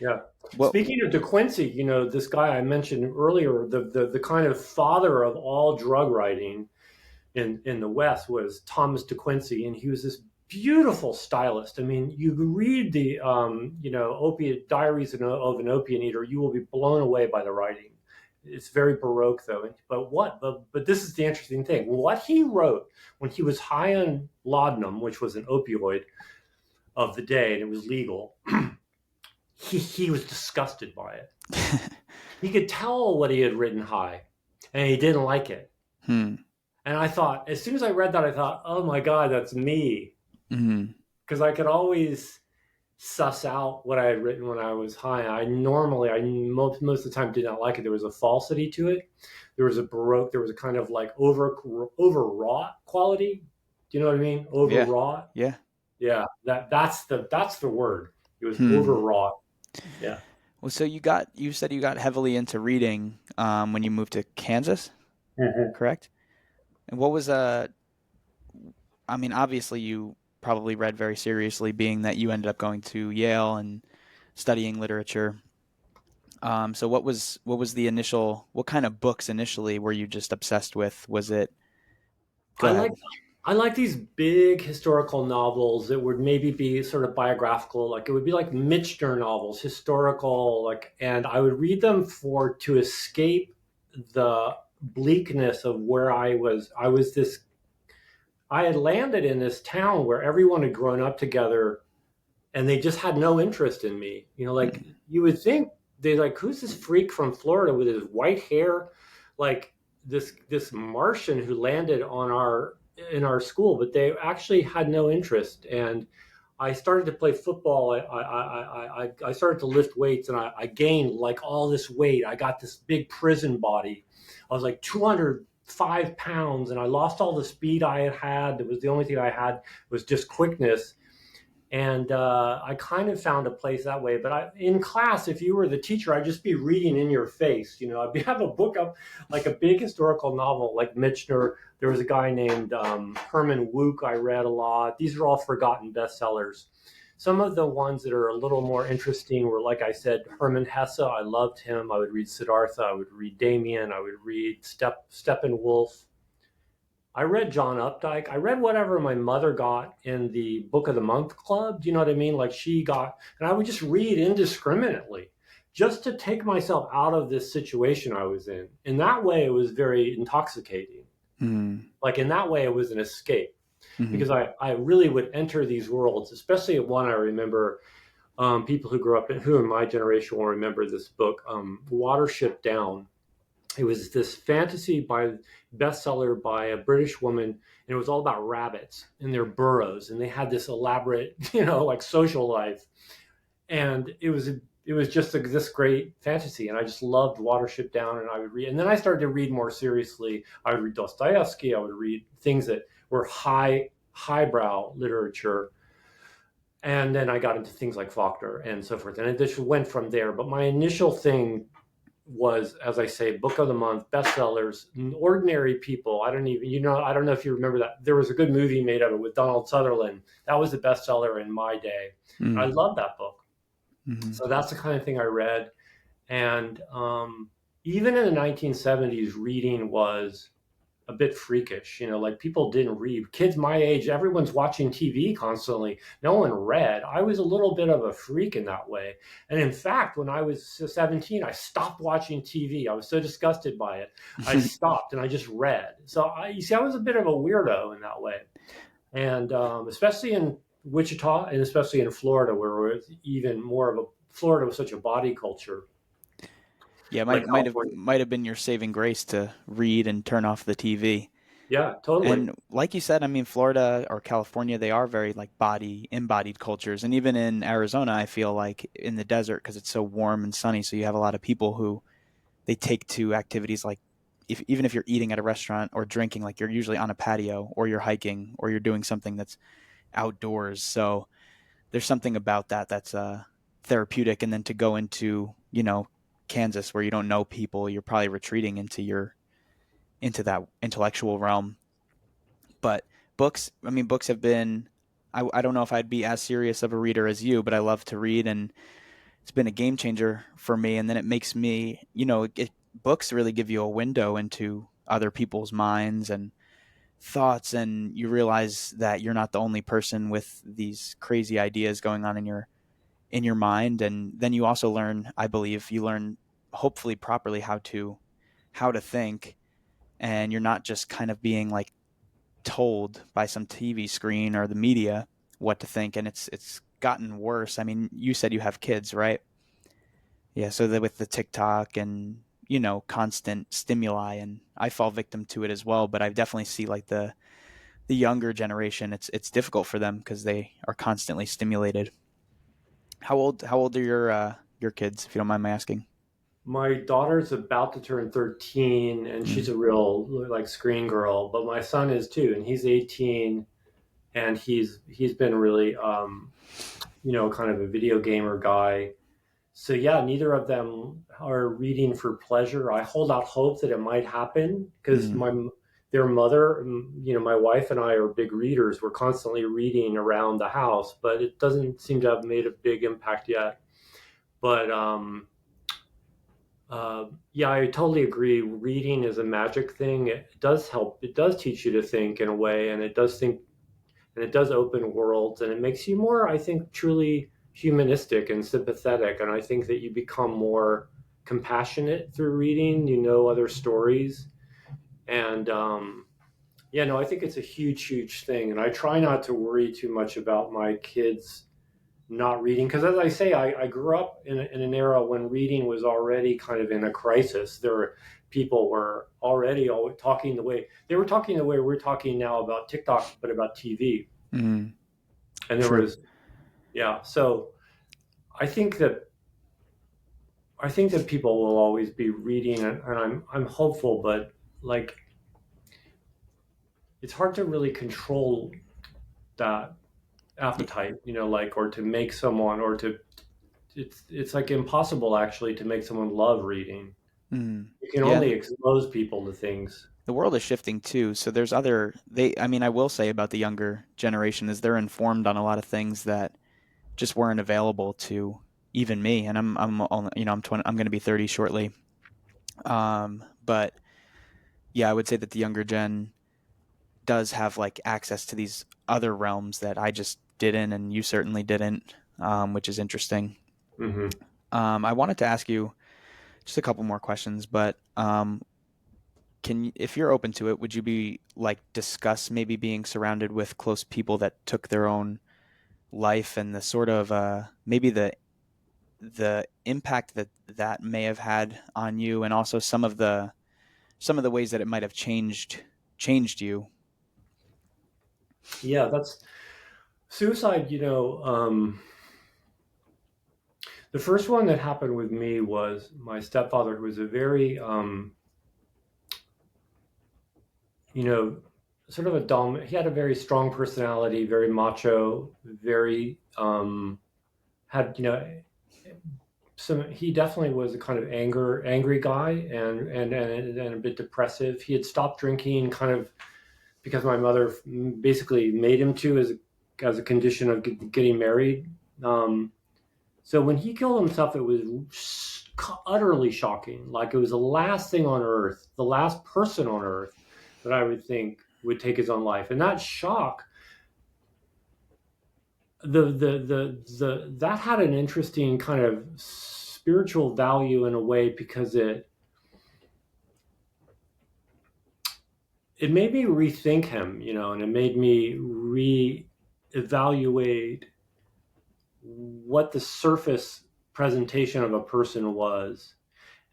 yeah. Speaking of De Quincey, this guy I mentioned earlier, the kind of father of all drug writing in the West was Thomas De Quincey, and he was this beautiful stylist. I mean, you read the opiate diaries of an opiate eater, you will be blown away by the writing. It's very Baroque though. But this is the interesting thing. What he wrote when he was high on laudanum, which was an opioid of the day, and it was legal, he was disgusted by it. He could tell what he had written high, and he didn't like it. And I thought, as soon as I read that, I thought, oh my God, that's me. Because I could always suss out what I had written when I was high. Most of the time did not like it. There was a falsity to it. There was a Baroque, there was a kind of like overwrought quality. Do you know what I mean? Overwrought. Yeah. That's the word. It was overwrought. Yeah. Well, so you said you got heavily into reading when you moved to Kansas, correct? And what was I mean, obviously you probably read very seriously, being that you ended up going to Yale and studying literature. So what was the initial? What kind of books initially were you just obsessed with? Was it? I like these big historical novels that would maybe be sort of biographical. Like, it would be like Michener novels, historical, and I would read them to escape the bleakness of where I was. I had landed in this town where everyone had grown up together, and they just had no interest in me. You would think they're like, who's this freak from Florida with his white hair? Like this Martian who landed in our school, but they actually had no interest. And I started to play football. I started to lift weights, and I gained like all this weight. I got this big prison body. I was like 205 pounds, and I lost all the speed I had. It was the only thing I had was just quickness. And I kind of found a place that way. But in class, if you were the teacher, I'd just be reading in your face. I'd have a book up, like a big historical novel, like Michener. There was a guy named Herman Wouk I read a lot. These are all forgotten bestsellers. Some of the ones that are a little more interesting were, like I said, Hermann Hesse. I loved him. I would read Siddhartha. I would read Damien. I would read Steppenwolf. I read John Updike. I read whatever my mother got in the Book of the Month Club. Do you know what I mean? Like, she got, and I would just read indiscriminately just to take myself out of this situation I was in. In that way, it was very intoxicating. Like, in that way, it was an escape. Because I really would enter these worlds, especially one I remember. People who in my generation will remember this book, Watership Down. It was this fantasy bestseller by a British woman, and it was all about rabbits in their burrows, and they had this elaborate, like social life, and it was just this great fantasy, and I just loved Watership Down, and I would read, and then I started to read more seriously. I would read Dostoevsky. I would read things that were highbrow literature, And then I got into things like Faulkner and so forth. And it just went from there. But my initial thing was, as I say, book of the month, bestsellers, ordinary people. I don't know if you remember that. There was a good movie made of it with Donald Sutherland. That was the bestseller in my day. I Mm. love that book. Hmm. So that's the kind of thing I read. And even in the 1970s, reading was a bit freakish. Like people didn't read. Kids my age, everyone's watching TV constantly. No one read. I was a little bit of a freak in that way. And in fact, when I was 17, I stopped watching TV. I was so disgusted by it. I stopped and I just read. So you see, I was a bit of a weirdo in that way. And especially in Wichita and especially in Florida, where it was even more of a Florida was such a body culture, Yeah, like California. might have been your saving grace to read and turn off the TV. Yeah, totally. And like you said, I mean, Florida or California, they are very like embodied cultures. And even in Arizona, I feel like in the desert, because it's so warm and sunny, so you have a lot of people who they take to activities like even if you're eating at a restaurant or drinking, like you're usually on a patio or you're hiking or you're doing something that's outdoors. So there's something about that that's therapeutic. And then to go into, Kansas where you don't know people, you're probably retreating into that intellectual realm. But books have been, I don't know if I'd be as serious of a reader as you, but I love to read, and it's been a game changer for me. And then it makes me, books really give you a window into other people's minds and thoughts, and you realize that you're not the only person with these crazy ideas going on in your mind. And then you also learn, I believe, you learn hopefully properly how to think, and you're not just kind of being like told by some TV screen or the media what to think. And it's gotten worse. I mean, you said you have kids, right? Yeah, so that with the TikTok and constant stimuli, and I fall victim to it as well. But I definitely see like the younger generation. It's difficult for them because they are constantly stimulated. How old are your kids, if you don't mind my asking? My daughter's about to turn 13 and she's Mm. a real like screen girl, but my son is too and he's 18 and he's been really kind of a video gamer guy. So yeah, neither of them are reading for pleasure. I hold out hope that it might happen because Mm. their mother, my wife and I are big readers. We're constantly reading around the house, but it doesn't seem to have made a big impact yet. But yeah, I totally agree. Reading is a magic thing. It does help. It does teach you to think in a way, and it does think, and it does open worlds, and it makes you more, I think, truly humanistic and sympathetic. And I think that you become more compassionate through reading. You know other stories, and yeah, no, I think it's a huge, huge thing. And I try not to worry too much about my kids not reading because as I say I grew up in an era when reading was already kind of in a crisis. People were already talking the way they were talking the way we're talking now about TikTok but about TV. Mm. And there True. was yeah, so I think that people will always be reading, and I'm hopeful, but like it's hard to really control that appetite, like or to make someone or to it's like impossible actually to make someone love reading. Mm. You can Yeah, only expose people to things. the world is shifting too. So there's other they I mean, I will say about the younger generation is they're informed on a lot of things that just weren't available to even me. And I'm only, I'm 20, I'm going to be 30 shortly. But yeah, I would say that the younger gen does have like access to these other realms that I just didn't, and you certainly didn't, which is interesting. Hmm. I wanted to ask you just a couple more questions, but if you're open to it, would you be like discuss maybe being surrounded with close people that took their own life and the sort of maybe the impact that that may have had on you, and also some of the ways that it might have changed you? Yeah, that's suicide. The first one that happened with me was my stepfather, who was a very, you know, sort of he had a very strong personality, very macho, very had he definitely was a kind of angry guy, and a bit depressive. He had stopped drinking kind of because my mother basically made him to as a condition of getting married. So when he killed himself, it was utterly shocking. Like, it was the last thing on earth, the last person on earth that I would think would take his own life. And that shock, that had an interesting kind of spiritual value in a way, because it made me rethink him, and it made me reevaluate what the surface presentation of a person was.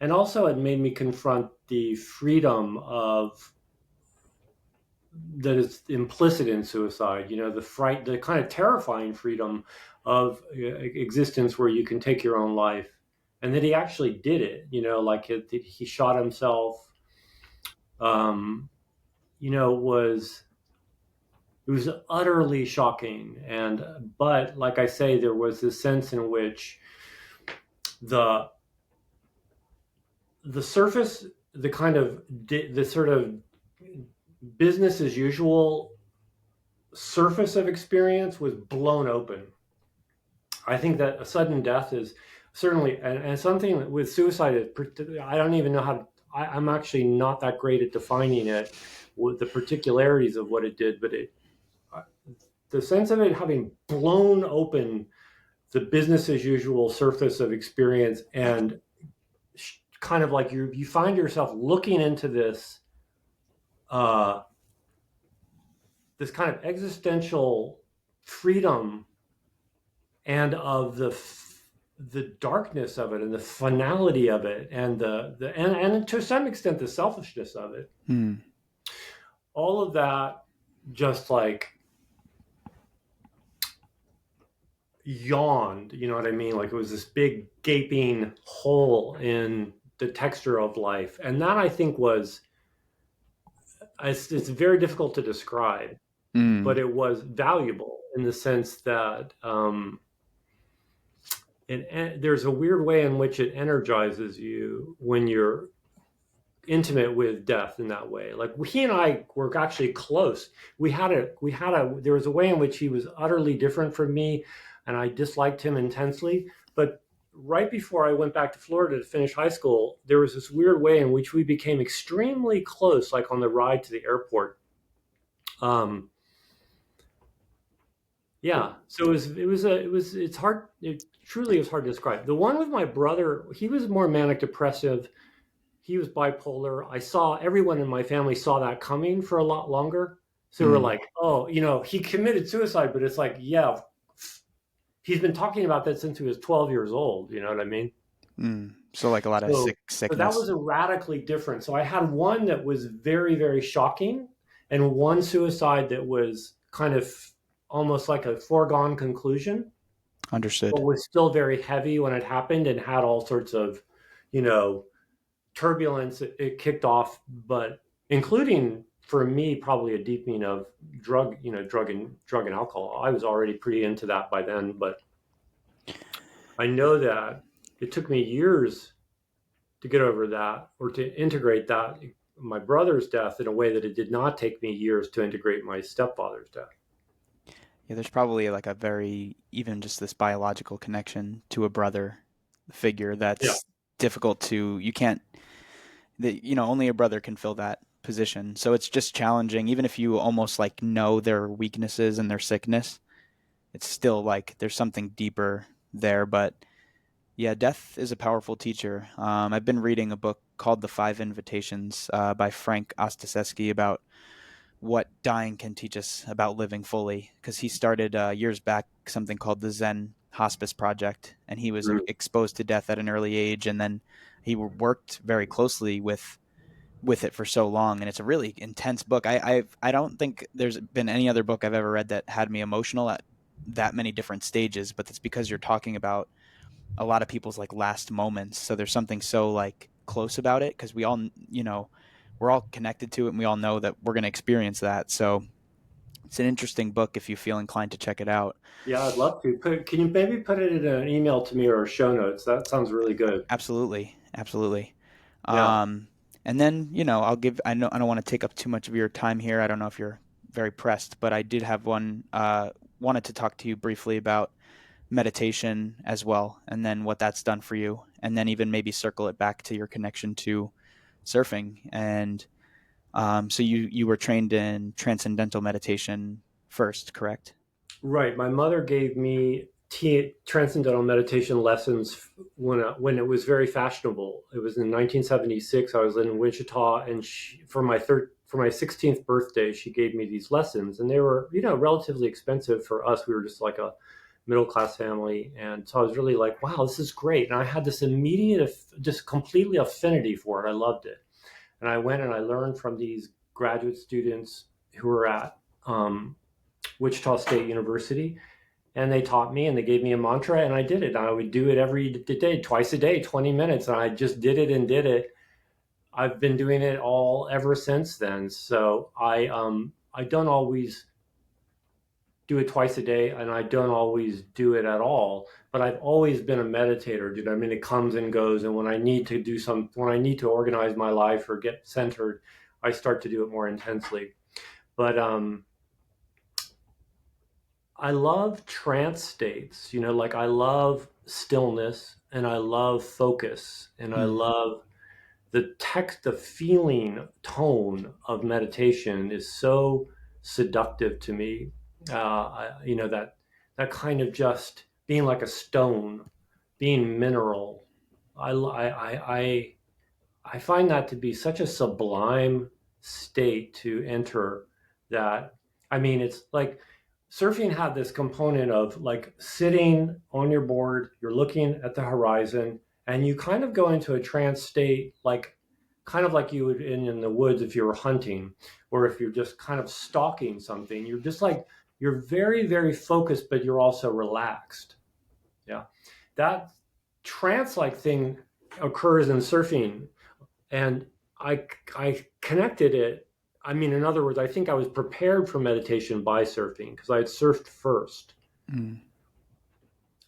And also it made me confront the freedom of that is implicit in suicide, the kind of terrifying freedom of existence where you can take your own life. And that he actually did it, like he shot himself. um, was it was utterly shocking. But like I say, there was this sense in which the surface, the kind of the sort of business as usual surface of experience was blown open. I think that a sudden death is certainly, and something with suicide, I don't even know I'm actually not that great at defining it with the particularities of what it did, but the sense of it having blown open the business as usual surface of experience, and kind of like you find yourself looking into uh, this kind of existential freedom, and of the darkness of it, and the finality of it, and and to some extent the selfishness of it. All of that just like yawned, you know what I mean? Like, it was this big gaping hole in the texture of life. And that, I think, it's very difficult to describe, but it was valuable in the sense that there's a weird way in which it energizes you when you're intimate with death in that way. Like, he and I were actually close. There was a way in which he was utterly different from me, and I disliked him intensely. But right before I went back to Florida to finish high school, there was this weird way in which we became extremely close, like on the ride to the airport. Yeah. So it's hard. It truly is hard to describe. The one with my brother, he was more manic depressive. He was bipolar. I saw everyone in my family saw that coming for a lot longer. So we're like, oh, he committed suicide, but it's like, yeah, he's been talking about that since he was 12 years old. You know what I mean? So like a lot of So that sickness. was a radically different. So I had one that was very, very shocking, and one suicide that was kind of almost like a foregone conclusion, but Understood. was still very heavy when it happened, and had all sorts of, you know, turbulence it kicked off, but including for me probably a deepening of drug and alcohol. I was already pretty into that by then, but I know that it took me years to get over that, or to integrate that, my brother's death, in a way that it did not take me years to integrate my stepfather's death. Yeah, there's probably like a very, even just this biological connection to a brother figure Yeah. that's difficult you can't, only a brother can fill that position. So it's just challenging, even if you almost like know their weaknesses and their sickness, it's still like there's something deeper there. But yeah, death is a powerful teacher. I've been reading a book called The Five Invitations by Frank Ostaseski about what dying can teach us about living fully. Because he started years back something called the Zen Hospice Project, and he was Mm. exposed to death at an early age, and then he worked very closely with it for so long. And it's a really intense book. I don't think there's been any other book I've ever read that had me emotional at that many different stages. But it's because you're talking about a lot of people's like last moments, so there's something so like close about it, because we all we're all connected to it, and we all know that we're going to experience that. So it's an interesting book if you feel inclined to check it out. Yeah, I'd love to. Can you maybe put it in an email to me or show notes? That sounds really good. Absolutely, absolutely. Yeah. And then, I know I don't want to take up too much of your time here. I don't know if you're very pressed, but I did have wanted to talk to you briefly about meditation as well, and then what that's done for you, and then even maybe circle it back to your connection to surfing. And so you were trained in transcendental meditation first, correct? Right. My mother gave me transcendental meditation lessons when it was very fashionable. It was in 1976. I was in Wichita, and for my 16th birthday, she gave me these lessons, and they were, relatively expensive for us. We were just like a middle class family, and so I was really like, wow, this is great. And I had this immediate, just completely affinity for it. I loved it, and I went and I learned from these graduate students who were at Wichita State University, and they taught me and they gave me a mantra, and I did it. I would do it every day, twice a day, 20 minutes, and I just did it and did it. I've been doing it all ever since then. So I don't always do it twice a day, and I don't always do it at all. But I've always been a meditator, dude. I mean, it comes and goes, and when I need to when I need to organize my life or get centered, I start to do it more intensely. But I love trance states, like I love stillness and I love focus and I Mm. love the feeling tone of meditation is so seductive to me. That kind of just being like a stone, being mineral. I find that to be such a sublime state to enter that, I mean, it's like surfing had this component of like sitting on your board, you're looking at the horizon, and you kind of go into a trance state, like kind of like you would in the woods if you were hunting, or if you're just kind of stalking something. You're just like, you're very, very focused, but you're also relaxed. Yeah. That trance like thing occurs in surfing, and I connected it. I mean, in other words, I think I was prepared for meditation by surfing because I had surfed first, Mm.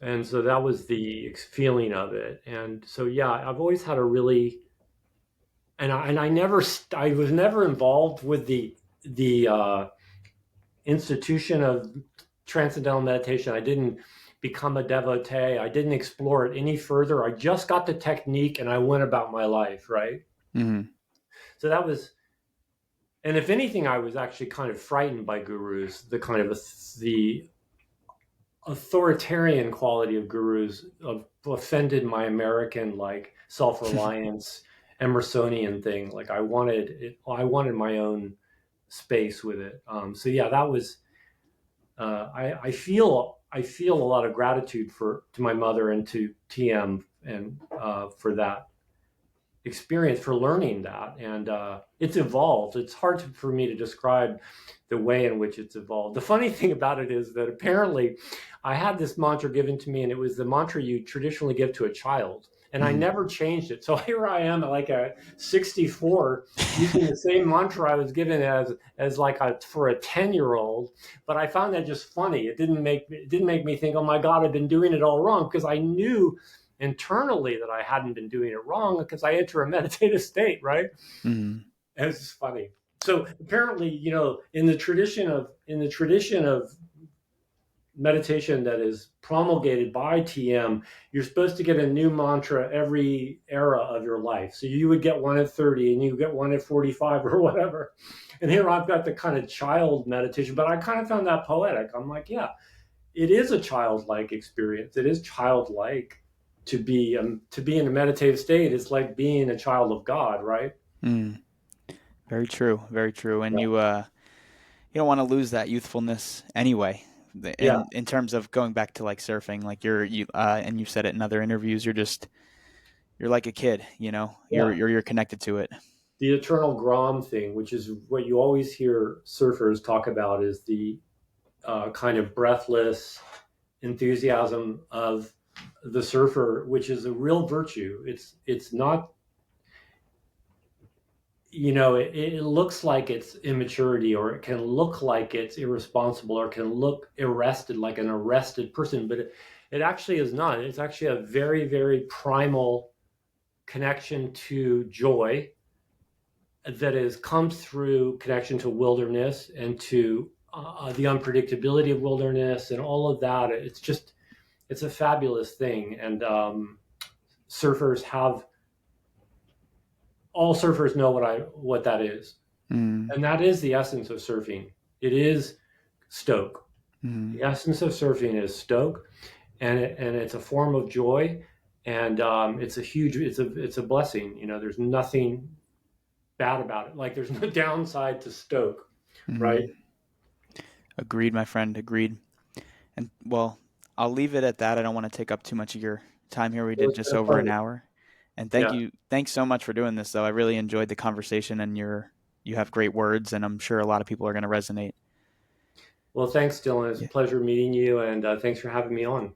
and so that was the feeling of it. And so yeah, I've always had a really, I was never involved with the institution of transcendental meditation. I didn't become a devotee. I didn't explore it any further. I just got the technique and I went about my life, right? Mm. So that was, and if anything, I was actually kind of frightened by gurus. The kind of the authoritarian quality of gurus offended my American like self-reliance Emersonian thing. Like I wanted it. I wanted my own space with it. So yeah, that was. I feel a lot of gratitude to my mother and to TM and for that experience, for learning that. And it's evolved. It's hard for me to describe the way in which it's evolved. The funny thing about it is that apparently I had this mantra given to me, and it was the mantra you traditionally give to a child, and I Mm. never changed it. So here I am at like a 64 using the same mantra I was given as like for a 10-year-old. But I found that just funny. It didn't make me think, oh my God, I've been doing it all wrong, because I knew internally that I hadn't been doing it wrong because I enter a meditative state, right? Mm. And it's just funny. So apparently, in the tradition of meditation that is promulgated by TM, you're supposed to get a new mantra every era of your life. So you would get one at 30 and you get one at 45 or whatever. And here I've got the kind of child meditation, but I kind of found that poetic. I'm like, yeah, it is a childlike experience. It is childlike to be in a meditative state. It's like being a child of God, right? Mm. Very true. Very true. And Yeah. you don't want to lose that youthfulness anyway. Yeah. In terms of going back to like surfing, like and you've said it in other interviews, you're like a kid, Yeah. you're connected to it. The eternal Grom thing, which is what you always hear surfers talk about, is the kind of breathless enthusiasm of the surfer, which is a real virtue. It's not it looks like it's immaturity, or it can look like it's irresponsible, or can look arrested, like an arrested person, but it actually is not. It's actually a very, very primal connection to joy that comes through connection to wilderness and to the unpredictability of wilderness and all of that. It's a fabulous thing. And surfers have all surfers know what that is. And that is the essence of surfing. It is stoke. The essence of surfing is stoke, and it's a form of joy, and it's a blessing. There's nothing bad about it. Like, there's no downside to stoke, right? Agreed, my friend. Agreed. And well, I'll leave it at that. I don't want to take up too much of your time here. We did just over an hour. And Yeah. Thanks so much for doing this, though. I really enjoyed the conversation, and you have great words, and I'm sure a lot of people are going to resonate. Well, thanks, Dylan. It's a Yeah. pleasure meeting you, and thanks for having me on.